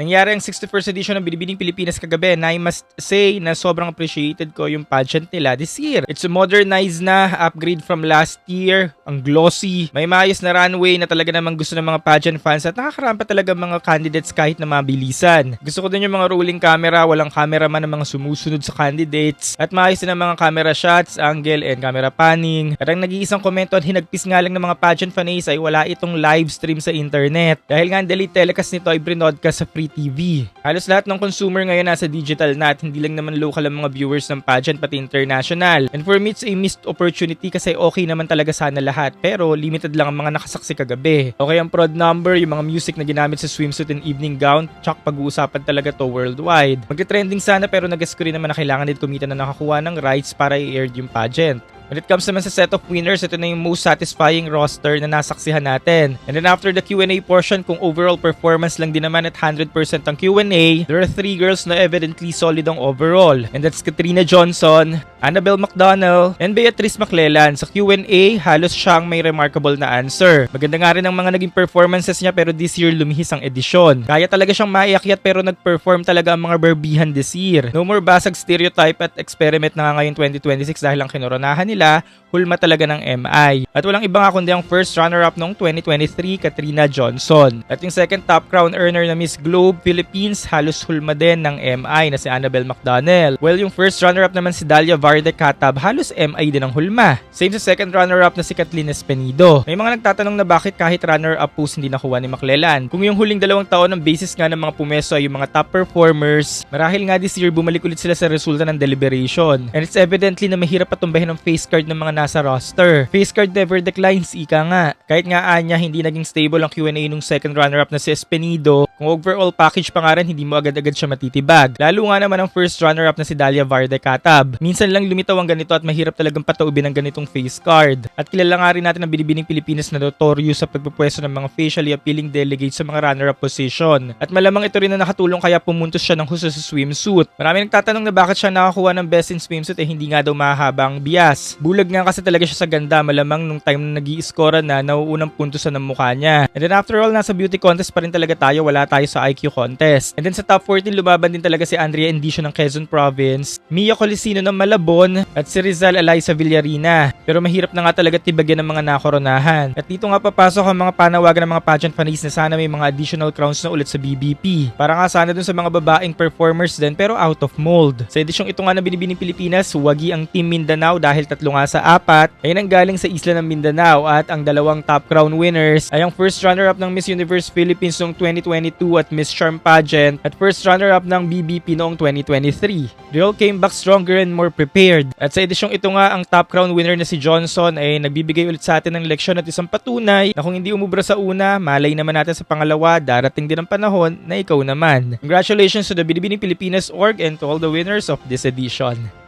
Nangyari ang 61st edition ng Binibining Pilipinas kagabi and I must say na sobrang appreciated ko yung pageant nila this year. It's modernized na, upgrade from last year, ang glossy, may maayos na runway na talaga namang gusto ng mga pageant fans at nakakarampa talaga mga candidates kahit na mabilisan. Gusto ko din yung mga rolling camera, walang cameraman ng mga sumusunod sa candidates at maayos din ang mga camera shots, angle and camera panning. At ang nag-iisang komento at hinagpis nga lang ng mga pageant fans ay wala itong live stream sa internet. Dahil nga ang daily telecast nito ay brinodcast sa Free TV. Halos lahat ng consumer ngayon nasa digital na at hindi lang naman local ang mga viewers ng pageant pati international. And for me it's a missed opportunity kasi okay naman talaga sana lahat pero limited lang ang mga nakasaksi kagabi. Okay ang prod number, yung mga music na ginamit sa swimsuit and evening gown, tsak pag-uusapan talaga to worldwide. Magte-trending sana pero nag-guess ko rin naman na kailangan din kumita na nakakuha ng rights para i-air yung pageant. When it comes naman sa set of winners, ito na yung most satisfying roster na nasaksihan natin. And then after the Q&A portion, kung overall performance lang din naman at 100% ang Q&A, there are 3 girls na evidently solid ang overall. And that's Katrina Johnson, Annabelle McDonald, and Beatrice Maclellan. Sa Q&A, halos siyang may remarkable na answer. Maganda nga rin ang mga naging performances niya pero this year lumihis ang edisyon. Kaya talaga siyang maiakyat pero nag-perform talaga ang mga barbihan this year. No more basag stereotype at experiment na nga ngayon 2026 dahil ang kinoronahan nila hulma talaga ng MI. At walang iba nga kundi ang first runner-up noong 2023, Katrina Johnson. At yung second top crown earner na Miss Globe Philippines, halos hulma din ng MI na si Annabelle McDonald. Well, yung first runner-up naman si Dalia Varde Katab, halos MI din ang hulma. Same sa second runner-up na si Kathleen Espenido. May mga nagtatanong na bakit kahit runner-up post hindi nakuha ni Maclellan. Kung yung huling 2 taon ng basis nga ng mga pumeso ay yung mga top performers, marahil nga this year bumalik ulit sila sa resulta ng deliberation. And it's evidently na mahirap patumbahin ang face card ng mga nasa roster. Face card never declines, ika nga. Kahit nga anya hindi naging stable ang Q&A nung second runner-up na si Espenido, kung overall package pa nga rin hindi mo agad-agad siya matitibag. Lalo nga naman ang first runner-up na si Dalia Varde Katab. Minsan lang lumitaw ang ganito at mahirap talagang pataubin ang ganitong face card. At kilala nga rin natin ang Binibining Pilipinas na notorious sa pagpupwesto ng mga facially appealing delegates sa mga runner-up position. At malamang ito rin na nakatulong kaya pumuntos siya ng husto sa swimsuit. Marami nagtatanong na bakit siya nakakuha ng best in swimsuit hindi nga daw mahaba ang bias. Bulag nga kasi talaga siya sa ganda, malamang nung time na nag-i-score na nauunang puntusan ng mukha niya. And then after all, nasa beauty contest pa rin talaga tayo, wala tayo sa IQ contest. And then sa top 14, lumaban din talaga si Andrea Endicio ng Quezon Province, Mia Colisino ng Malabon, at si Rizal Eliza Villarina. Pero mahirap na nga talaga tibagyan ng mga nakoronahan. At dito nga papasok ang mga panawagan ng mga pageant fans na sana may mga additional crowns na ulit sa BBP. Para nga sana dun sa mga babaeng performers din pero out of mold. Sa edisyong ito nga na Binibining Pilipinas, wagi ang Team Mindanao dahil 3 nga sa 4 ay nanggaling sa isla ng Mindanao at ang 2 top crown winners ay ang first runner-up ng Miss Universe Philippines noong 2022 at Miss Charm Pageant at first runner-up ng BBP noong 2023. They all came back stronger and more prepared. At sa edisyong ito nga, ang top crown winner na si Johnson ay nagbibigay ulit sa atin ng leksyon at isang patunay na kung hindi umubra sa una, malay naman natin sa pangalawa, darating din ang panahon na ikaw naman. Congratulations to the Binibining Pilipinas org and to all the winners of this edition.